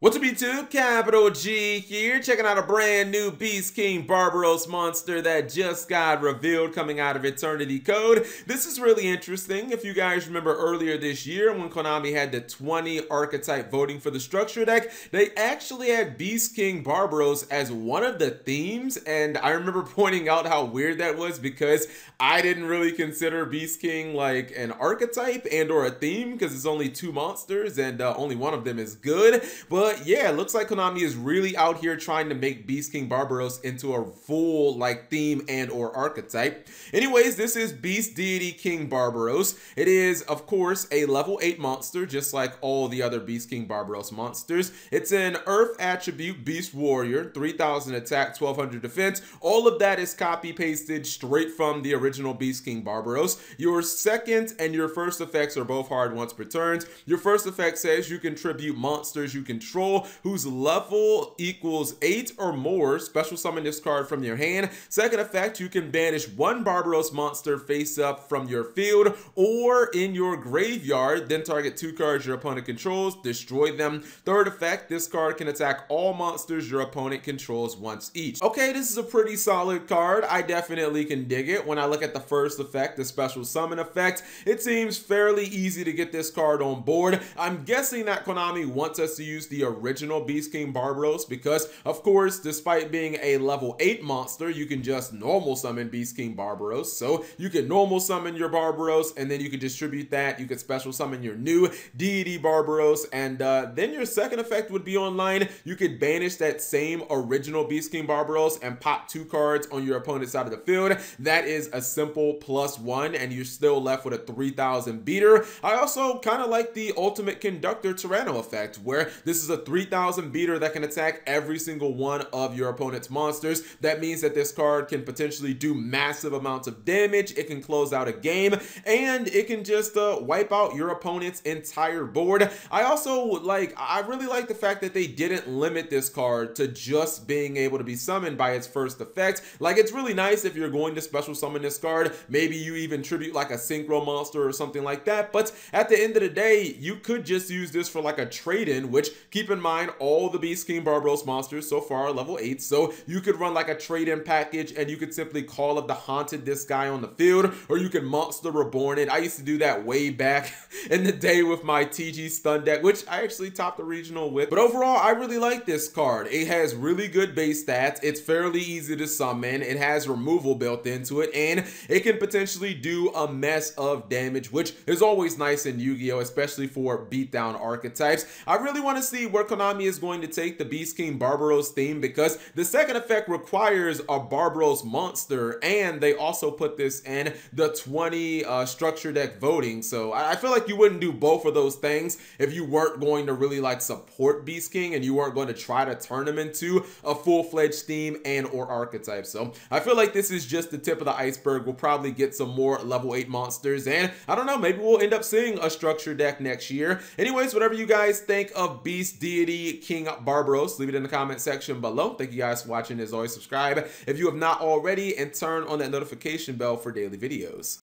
What's up YouTube, Capital G here, checking out a brand new Beast King Barbaros monster that just got revealed coming out of Eternity Code. This is really interesting. If you guys remember earlier this year when Konami had the 20 archetype voting for the structure deck, they actually had Beast King Barbaros as one of the themes, and I remember pointing out how weird that was because I didn't really consider Beast King like an archetype and or a theme because it's only two monsters and only one of them is good. But yeah, it looks like Konami is really out here trying to make Beast King Barbaros into a full like theme and or archetype. Anyways, this is Beast Deity King Barbaros. It is of course a level 8 monster just like all the other Beast King Barbaros monsters. It's an Earth attribute Beast Warrior, 3000 attack, 1200 defense. All of that is copy pasted straight from the original Beast King Barbaros. Your second and your first effects are both hard once per turn. Your first effect says you can tribute monsters you control whose level equals 8 or more. Special summon this card from your hand. Second effect, you can banish one Barbaros monster face up from your field or in your graveyard, then target 2 cards your opponent controls, destroy them. Third effect, this card can attack all monsters your opponent controls once each. Okay, this is a pretty solid card. I definitely can dig it. When I look at the first effect, the special summon effect, it seems fairly easy to get this card on board. I'm guessing that Konami wants us to use the original Beast King Barbaros because, of course, despite being a level 8 monster, you can just normal summon Beast King Barbaros. So you can normal summon your Barbaros and then you can distribute that. You can special summon your new deity Barbaros, and then your second effect would be online. You could banish that same original Beast King Barbaros and pop 2 cards on your opponent's side of the field. That is a simple +1 and you're still left with a 3000 beater. I also kind of like the Ultimate Conductor Tyranno effect, where this is a 3000 beater that can attack every single one of your opponent's monsters. That means that this card can potentially do massive amounts of damage. It can close out a game and it can just wipe out your opponent's entire board. I really like the fact that they didn't limit this card to just being able to be summoned by its first effect. Like, it's really nice if you're going to special summon this card. Maybe you even tribute like a synchro monster or something like that. But at the end of the day, you could just use this for like a trade-in, which, keep in mind, all the Beast King Barbaros monsters so far are level 8, so you could run like a trade-in package and you could simply Call of the Haunted this guy on the field, or you can Monster Reborn it. I used to do that way back in the day with my TG Stun deck, which I actually topped the regional with. But overall, I really like this card. It has really good base stats. It's fairly easy to summon. It has removal built into it, and it can potentially do a mess of damage, which is always nice in Yu-Gi-Oh!, especially for beatdown archetypes. I really want to see where Konami is going to take the Beast King Barbaros theme, because the second effect requires a Barbaros monster, and they also put this in the 20 structure deck voting. So I feel like you wouldn't do both of those things if you weren't going to really like support Beast King and you weren't going to try to turn him into a full-fledged theme and or archetype. So I feel like this is just the tip of the iceberg. We'll probably get some more level 8 monsters, and I don't know, maybe we'll end up seeing a structure deck next year. Anyways, whatever you guys think of Beast Deity King Barbaros, leave it in the comment section below. Thank you guys for watching. As always, subscribe if you have not already and turn on that notification bell for daily videos.